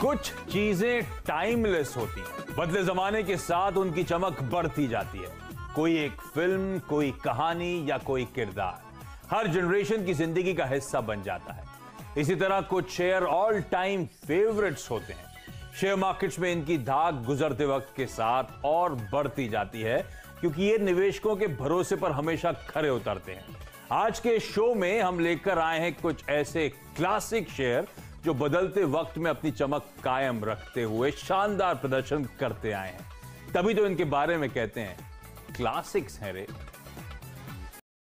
कुछ चीजें टाइमलेस होती हैं, बदले जमाने के साथ उनकी चमक बढ़ती जाती है। कोई एक फिल्म, कोई कहानी या कोई किरदार हर जनरेशन की जिंदगी का हिस्सा बन जाता है। इसी तरह कुछ शेयर ऑल टाइम फेवरेट्स होते हैं। शेयर मार्केट्स में इनकी धाक गुजरते वक्त के साथ और बढ़ती जाती है, क्योंकि ये निवेशकों के भरोसे पर हमेशा खरे उतरते हैं। आज के शो में हम लेकर आए हैं कुछ ऐसे क्लासिक शेयर जो बदलते वक्त में अपनी चमक कायम रखते हुए शानदार प्रदर्शन करते आए हैं। तभी तो इनके बारे में कहते हैं क्लासिक्स हैं रे।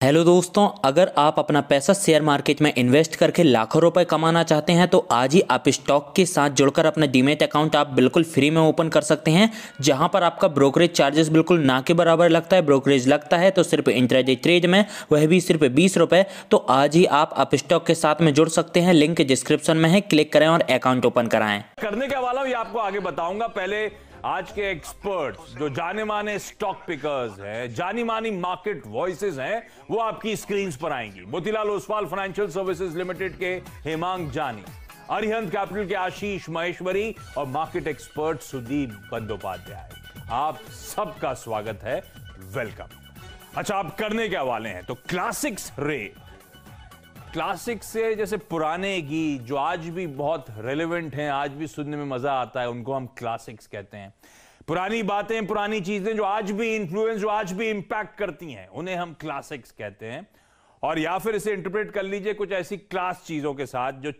हेलो दोस्तों, अगर आप अपना पैसा शेयर मार्केट में इन्वेस्ट करके लाखों रुपए कमाना चाहते हैं तो आज ही आप स्टॉक के साथ जुड़कर अपना डीमैट अकाउंट आप बिल्कुल फ्री में ओपन कर सकते हैं, जहां पर आपका ब्रोकरेज चार्जेस बिल्कुल ना के बराबर लगता है। ब्रोकरेज लगता है तो सिर्फ इंट्राडे ट्रेड में, वह भी सिर्फ 20 रुपए। तो आज ही आप स्टॉक के साथ में जुड़ सकते हैं, लिंक डिस्क्रिप्शन में है, क्लिक करें और अकाउंट ओपन कराएं। करने के वाला ये आपको आगे बताऊंगा। पहले आज के एक्सपर्ट्स जो जाने माने स्टॉक पिकर्स हैं, जानी मानी मार्केट वॉइसेस हैं, वो आपकी स्क्रीन्स पर आएंगी। Motilal Oswal financial services limited के हेमांग जानी, अरिहंत कैपिटल के आशीष महेश्वरी और मार्केट एक्सपर्ट सुदीप बंदोपाध्याय, आप सबका स्वागत है, वेलकम। अच्छा, आप करने क्या वाले हैं तो क्लासिक्स रे। क्लासिक्स से जैसे पुराने गीत जो आज भी बहुत रेलेवेंट हैं, आज भी सुनने में मजा आता है, उनको हम क्लासिक्स कहते हैं। पुरानी बातें, पुरानी चीजें जो आज भी इन्फ्लुएंस, जो आज भी इंपैक्ट करती हैं, उन्हें हम क्लासिक्स कहते हैं। और या फिर इसे इंटरप्रेट कर लीजिए कुछ ऐसी क्लास चीजों के साथ जो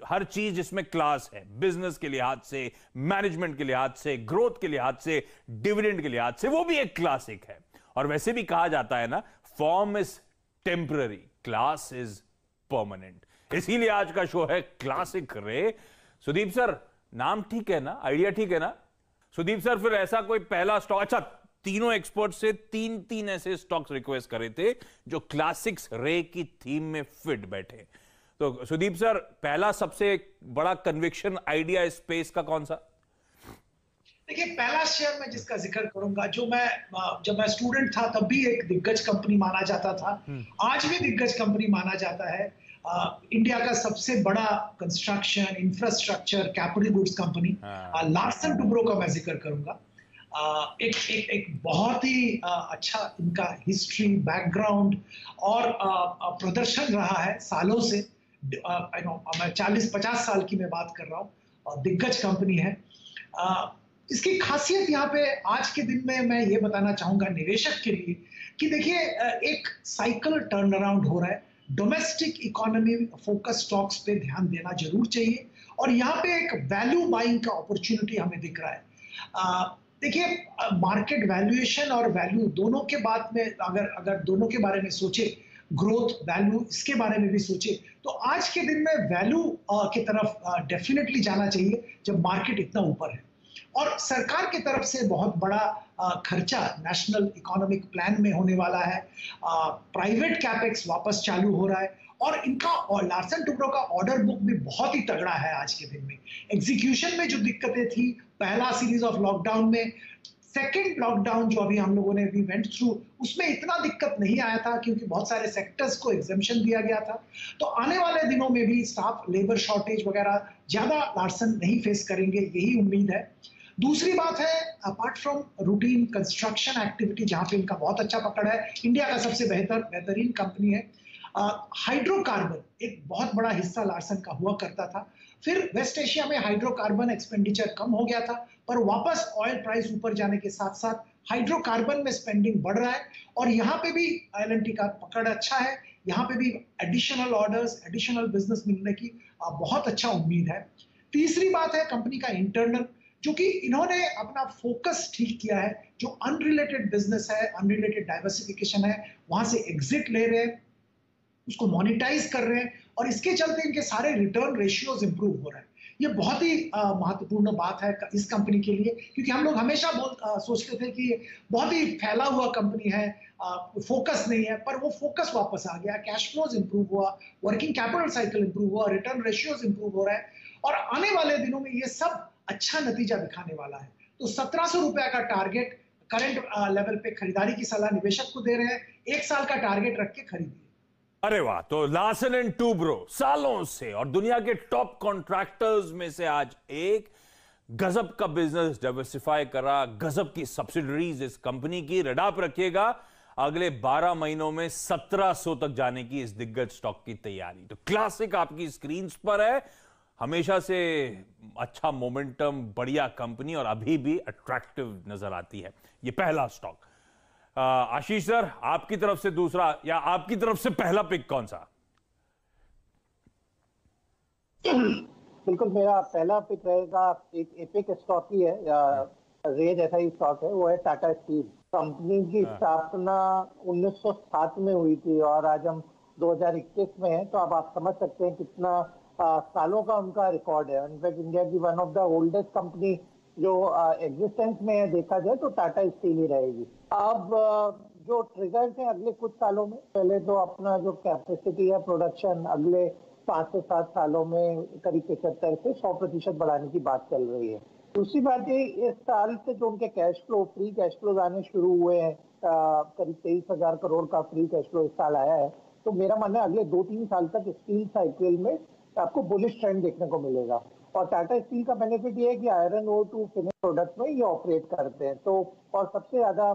हर चीज जिसमें क्लास है, बिजनेस के लिहाज से, मैनेजमेंट के लिहाज से, ग्रोथ के लिहाज से, डिविडेंड के लिहाज से, वो भी एक क्लासिक है। और वैसे भी कहा जाता है ना, form is temporary, class is permanent. इसीलिए आज का शो है क्लासिक रे। सुदीप सर, नाम ठीक है ना, आइडिया ठीक है ना? सुदीप सर, फिर ऐसा कोई पहला स्टॉक, अच्छा तीनों एक्सपर्ट से तीन ऐसे स्टॉक्स रिक्वेस्ट करे थे जो क्लासिक्स रे की थीम में फिट बैठे। तो सुदीप सर, पहला सबसे बड़ा कन्विक्शन आइडिया स्पेस का कौन सा? देखिए, पहला शेयर मैं जिसका जिक्र करूंगा, जो जब मैं स्टूडेंट था तब भी एक दिग्गज कंपनी माना जाता था, आज भी दिग्गज कंपनी माना जाता है। इंडिया का सबसे बड़ा construction, infrastructure, capital goods company Larsen Toubro का मैं जिक्र करूंगा। एक बहुत ही अच्छा इनका हिस्ट्री, बैकग्राउंड और प्रदर्शन रहा है सालों से। मैं 40-50 साल की मैं बात कर रहा हूँ। दिग्गज कंपनी है। इसकी खासियत यहाँ पे आज के दिन में मैं ये बताना चाहूंगा निवेशक के लिए कि देखिए, एक साइकिल टर्न अराउंड हो रहा है। डोमेस्टिक इकोनॉमी फोकस स्टॉक्स पे ध्यान देना जरूर चाहिए, और यहाँ पे एक वैल्यू बाइंग का अपॉर्चुनिटी हमें दिख रहा है। देखिए, मार्केट वैल्यूएशन और वैल्यू दोनों के बाद में अगर दोनों के बारे में सोचे, ग्रोथ, वैल्यू, इसके बारे में भी सोचे, तो आज के दिन में वैल्यू की तरफ डेफिनेटली जाना चाहिए जब मार्केट इतना ऊपर है। और सरकार की तरफ से बहुत बड़ा खर्चा नेशनल इकोनॉमिक प्लान में होने वाला है। प्राइवेट कैपेक्स वापस चालू हो रहा है, और इनका और लार्सन टुब्रो का ऑर्डर बुक भी बहुत ही तगड़ा है आज के दिन में। एग्जीक्यूशन में जो दिक्कतें थी पहला सीरीज ऑफ लॉकडाउन में, सेकेंड लॉकडाउन जो अभी हम लोगों ने भी वेंट थ्रू, उसमें इतना दिक्कत नहीं आया था क्योंकि बहुत सारे सेक्टर्स को एग्जेम्पशन दिया गया था। तो आने वाले दिनों में भी स्टाफ लेबर शॉर्टेज वगैरह ज्यादा लार्सन नहीं फेस करेंगे, यही उम्मीद है। दूसरी बात है, apart from routine construction activity जहां पे इनका बहुत अच्छा पकड़ है, इंडिया का सबसे बेहतरीन कंपनी है। हाइड्रोकार्बन एक बहुत बड़ा हिस्सा लार्सन का हुआ करता था, फिर वेस्ट एशिया में हाइड्रोकार्बन एक्सपेंडिचर कम हो गया था, पर वापस ऑयल प्राइस ऊपर जाने के साथ साथ हाइड्रोकार्बन में स्पेंडिंग बढ़ रहा है, और यहाँ पे भी एल&टी का पकड़ अच्छा है। यहाँ पे भी एडिशनल ऑर्डर्स, एडिशनल बिजनेस मिलने की बहुत अच्छा उम्मीद है। तीसरी बात है कंपनी का इंटरनल, जो कि इन्होंने अपना फोकस ठीक किया है। जो अनरिलेटेड बिजनेस है, अनरिलेटेड डाइवर्सिफिकेशन है, वहां से एग्जिट ले रहे हैं, उसको मोनिटाइज कर रहे हैं, और इसके चलते इनके सारे रिटर्न रेशियोज इंप्रूव हो रहे हैं। ये बहुत ही महत्वपूर्ण बात है इस कंपनी के लिए, क्योंकि हम लोग हमेशा सोचते थे कि बहुत ही फैला हुआ कंपनी है, फोकस नहीं है, पर वो फोकस वापस आ गया। कैश फ्लोज इंप्रूव हुआ, वर्किंग कैपिटल साइकिल इंप्रूव हुआ, रिटर्न रेशियोज इंप्रूव हो रहा है, और आने वाले दिनों में ये सब अच्छा नतीजा दिखाने वाला है। तो 1700 रुपए का टारगेट करंट लेवल पे खरीदारी की सलाह निवेशक को दे रहे हैं। 1 साल का टारगेट रख के खरीदिए। अरे वाह, तो लार्सन एंड टूब्रो सालों से और दुनिया के टॉप कॉन्ट्रैक्टर्स में से आज एक, गजब का बिजनेस डाइवर्सिफाई करा, गजब की सब्सिडरीज इस कंपनी की। रडाप रखिएगा, अगले 12 महीनों में 1700 तक जाने की इस दिग्गज स्टॉक की तैयारी। तो क्लासिक आपकी स्क्रीन पर है, हमेशा से अच्छा मोमेंटम, बढ़िया कंपनी और अभी भी अट्रैक्टिव नजर आती है। ये पहला स्टॉक। आशीष सर, आपकी तरफ से दूसरा या आपकी तरफ से पहला पिक कौन सा? बिल्कुल, मेरा पहला पिक रहेगा एक एपिक स्टॉक ही है, रे जैसा ही स्टॉक है, वो है टाटा स्टील। कंपनी की स्थापना 1907 में हुई थी और आज हम 2021 में हैं, तो अब आप समझ सकते हैं कितना सालों का उनका रिकॉर्ड है। इनफैक्ट इंडिया की one of the oldest company जो एग्जिस्टेंस में है देखा जाए तो टाटा स्टील ही रहेगी। अब जो ट्रिगर्स हैं अगले कुछ सालों में, पहले तो अपना जो कैपेसिटी है प्रोडक्शन अगले 5 से 7 सालों में करीब 75 से 100% बढ़ाने की बात चल रही है। दूसरी बात ये, इस साल से जो उनके cash flow, free cash flow आने शुरू हुए हैं, करीब 23,000 करोड़ का फ्री कैश फ्लो इस साल आया है। तो मेरा मानना है अगले 2-3 साल तक स्टील साइकिल में आपको बुलिश ट्रेंड देखने को मिलेगा। और टाटा स्टील का बेनिफिट ये है कि iron ore to finish product में ये ऑपरेट करते हैं, तो और सबसे ज्यादा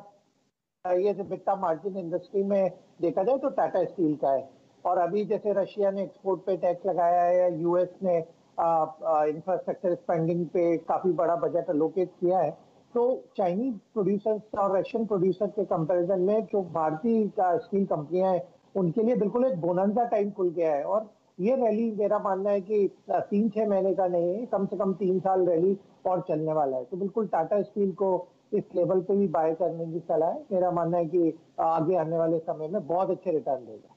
ये बिकता मार्जिन इंडस्ट्री में देखा जाए तो टाटा स्टील का है। और अभी जैसे रशिया ने एक्सपोर्ट पे टैक्स लगाया है या यूएस ने इंफ्रास्ट्रक्चर स्पेंडिंग पे काफी बड़ा बजट एलोकेट किया है, तो चाइनीज प्रोड्यूसर्स और रशियन प्रोड्यूसर के कंपैरिजन में जो भारतीय स्टील कंपनियां हैं उनके लिए बिल्कुल एक बोनंजा टाइम खुल गया है। और ये रैली मेरा मानना है कि 3-6 महीने का नहीं है, कम से कम 3 साल रैली और चलने वाला है। तो बिल्कुल टाटा स्टील को इस लेवल पे भी बाय करने की सलाह है। मेरा मानना है कि आगे आने वाले समय में बहुत अच्छे रिटर्न देगा।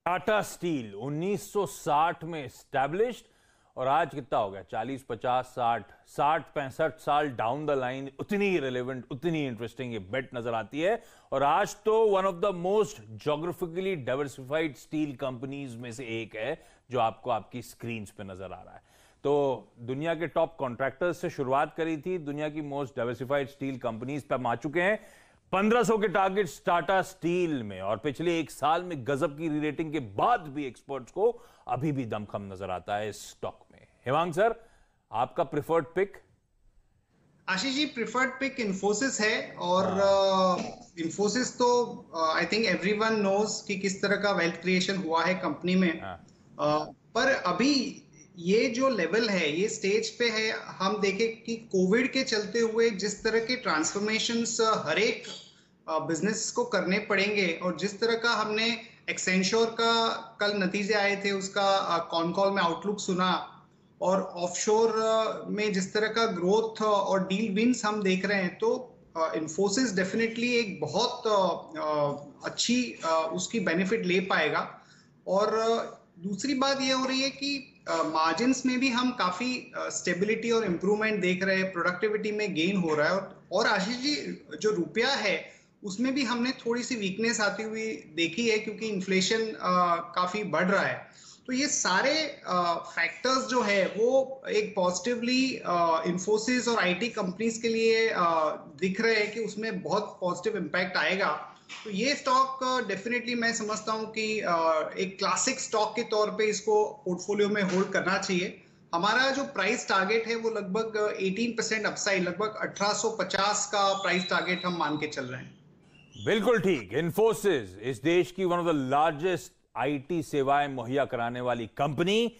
टाटा स्टील 1960 में एस्टैब्लिश्ड और आज कितना हो गया, 40, 50, 60, 65 साल डाउन द लाइन, उतनी ही रिलेवेंट, उतनी इंटरेस्टिंग ये बेट नजर आती है। और आज तो one of the most geographically diversified steel companies में से एक है जो आपको आपकी स्क्रीन पे नजर आ रहा है। तो दुनिया के टॉप कॉन्ट्रैक्टर्स से शुरुआत करी थी, दुनिया की मोस्ट डाइवर्सिफाइड स्टील कंपनीज पे हम आ चुके हैं। 1500 के टारगेट्स टाटा स्टील में और पिछले 1 साल में गजब की रीरेटिंग के बाद भी एक्सपर्ट्स को अभी भी दमखम नजर आता है इस स्टॉक में। हेमांग सर, आपका preferred pick? Ashish ji, preferred pick Infosys है और इन्फोसिस तो आई थिंक एवरीवन नोज कि किस तरह का वेल्थ क्रिएशन हुआ है कंपनी में। पर अभी ये जो लेवल है, ये स्टेज पे है, हम देखें कि कोविड के चलते हुए जिस तरह के ट्रांसफॉर्मेशंस हर एक बिजनेस को करने पड़ेंगे और जिस तरह का हमने एक्सेंचर का कल नतीजे आए थे उसका कॉन कॉल में आउटलुक सुना और ऑफशोर में जिस तरह का ग्रोथ और डील विंस हम देख रहे हैं, तो इन्फोसिस डेफिनेटली एक बहुत अच्छी उसकी बेनिफिट ले पाएगा। और दूसरी बात ये हो रही है कि मार्जिन्स में भी हम काफी स्टेबिलिटी और इम्प्रूवमेंट देख रहे हैं, प्रोडक्टिविटी में गेन हो रहा है। और आशीष जी, जो रुपया है उसमें भी हमने थोड़ी सी वीकनेस आती हुई देखी है क्योंकि इन्फ्लेशन काफी बढ़ रहा है। तो ये सारे फैक्टर्स जो है वो एक पॉजिटिवली इन्फोसिस और आईटी कंपनीज के लिए दिख रहे हैं कि उसमें बहुत पॉजिटिव इम्पैक्ट आएगा। तो ये स्टॉक डेफिनेटली मैं समझता हूं कि एक क्लासिक स्टॉक के तौर पे इसको पोर्टफोलियो में होल्ड करना चाहिए। हमारा जो प्राइस टारगेट है वो लगभग 18% अपसाइड, लगभग 1850 का प्राइस टारगेट हम मान के चल रहे हैं। बिल्कुल ठीक। इन्फोसिस इस देश की one of the largest IT सेवाएं मुहैया कराने वाली कंपनी,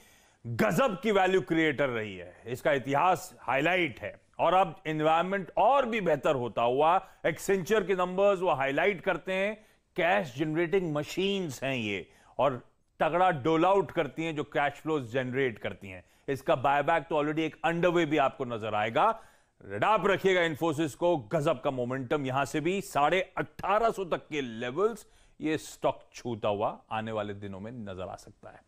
गजब की वैल्यू क्रिएटर रही है, इसका इतिहास हाईलाइट है। और अब एनवायरनमेंट और भी बेहतर होता हुआ एक्सेंचर के नंबर्स वो हाईलाइट करते हैं। कैश जनरेटिंग मशीन्स हैं ये और तगड़ा डोल आउट करती हैं जो कैश फ्लोज जनरेट करती हैं। इसका बायबैक तो ऑलरेडी एक अंडरवे भी आपको नजर आएगा। रडाप रखिएगा इन्फोसिस को, गजब का मोमेंटम, यहां से भी 1850 तक के लेवल्स ये स्टॉक छूता हुआ आने वाले दिनों में नजर आ सकता है।